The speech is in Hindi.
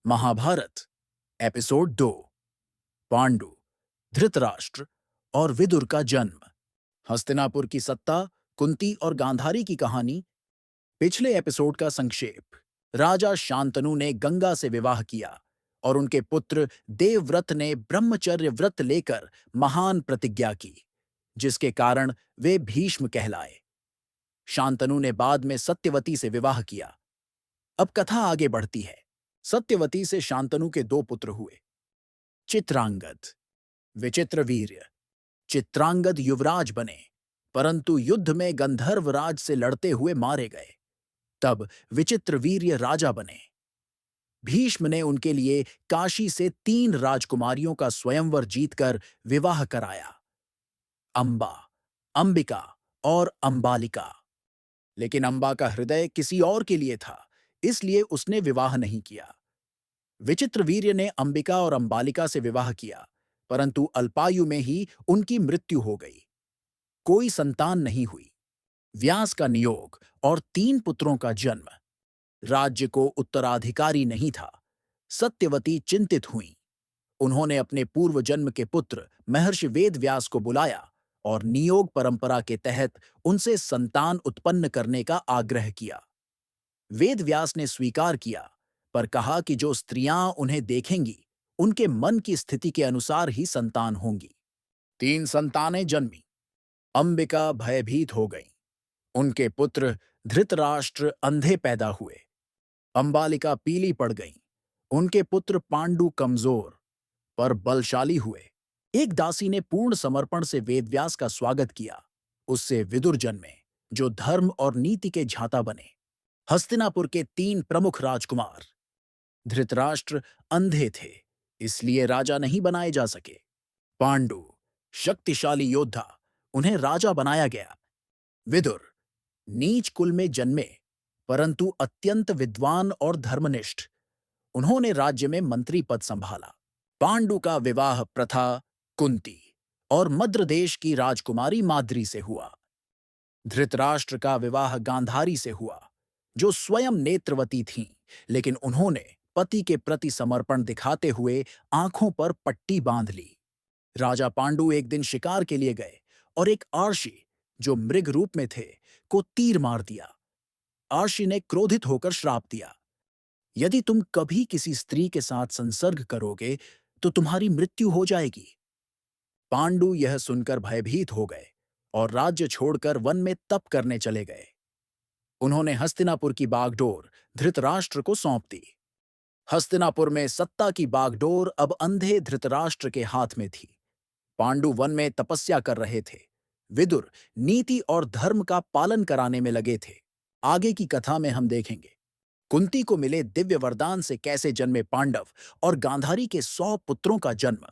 महाभारत एपिसोड 2। पांडु, धृतराष्ट्र और विदुर का जन्म। हस्तिनापुर की सत्ता, कुंती और गांधारी की कहानी। पिछले एपिसोड का संक्षेप। राजा शांतनु ने गंगा से विवाह किया और उनके पुत्र देवव्रत ने ब्रह्मचर्य व्रत लेकर महान प्रतिज्ञा की, जिसके कारण वे भीष्म कहलाए। शांतनु ने बाद में सत्यवती से विवाह किया। अब कथा आगे बढ़ती है। सत्यवती से शांतनु के दो पुत्र हुए। चित्रांगद, विचित्रवीर्य। चित्रांगद युवराज बने, परंतु युद्ध में गंधर्वराज से लड़ते हुए मारे गए। तब विचित्रवीर्य राजा बने। भीष्म ने उनके लिए काशी से 3 राजकुमारियों का स्वयंवर जीतकर विवाह कराया, अंबा, अंबिका और अंबालिका। लेकिन अंबा का हृदय किसी और के लिए था, इसलिए उसने विवाह नहीं किया। विचित्रवीर्य ने अंबिका और अंबालिका से विवाह किया, परंतु अल्पायु में ही उनकी मृत्यु हो गई। कोई संतान नहीं हुई। व्यास का नियोग और 3 पुत्रों का जन्म। राज्य को उत्तराधिकारी नहीं था। सत्यवती चिंतित हुईं। उन्होंने अपने पूर्व जन्म के पुत्र महर्षि वेदव्यास को बुलाया और नियोग परंपरा के तहत उनसे संतान उत्पन्न करने का आग्रह किया। वेदव्यास ने स्वीकार किया, पर कहा कि जो स्त्रियां उन्हें देखेंगी, उनके मन की स्थिति के अनुसार ही संतान होंगी। 3 संतानें जन्मी। अंबिका भयभीत हो गईं। उनके पुत्र धृतराष्ट्र अंधे पैदा हुए। अंबालिका पीली पड़ गईं। उनके पुत्र पांडु कमजोर पर बलशाली हुए। एक दासी ने पूर्ण समर्पण से वेदव्यास का स्वागत किया। उससे विदुर जन्मे, जो धर्म और नीति के झाता बने। हस्तिनापुर के 3 प्रमुख राजकुमार। धृतराष्ट्र अंधे थे, इसलिए राजा नहीं बनाए जा सके। पांडु, शक्तिशाली योद्धा, उन्हें राजा बनाया गया। विदुर, नीच कुल में जन्मे, परंतु अत्यंत विद्वान और धर्मनिष्ठ, उन्होंने राज्य में मंत्री पद संभाला। पांडु का विवाह प्रथा कुंती और मद्र देश की राजकुमारी माद्री से हुआ। धृतराष्ट्र का विवाह गांधारी से हुआ, जो स्वयं नेत्रवती थीं, लेकिन उन्होंने पति के प्रति समर्पण दिखाते हुए आंखों पर पट्टी बांध ली। राजा पांडु एक दिन शिकार के लिए गए और एक आर्षी, जो मृग रूप में थे, को तीर मार दिया। आर्षी ने क्रोधित होकर श्राप दिया, यदि तुम कभी किसी स्त्री के साथ संसर्ग करोगे तो तुम्हारी मृत्यु हो जाएगी। पांडु यह सुनकर भयभीत हो गए और राज्य छोड़कर वन में तप करने चले गए। उन्होंने हस्तिनापुर की बागडोर धृतराष्ट्र को सौंप दी। हस्तिनापुर में सत्ता की बागडोर अब अंधे धृतराष्ट्र के हाथ में थी। पांडु वन में तपस्या कर रहे थे। विदुर नीति और धर्म का पालन कराने में लगे थे। आगे की कथा में हम देखेंगे कुंती को मिले दिव्य वरदान से कैसे जन्मे पांडव और गांधारी के 100 पुत्रों का जन्म।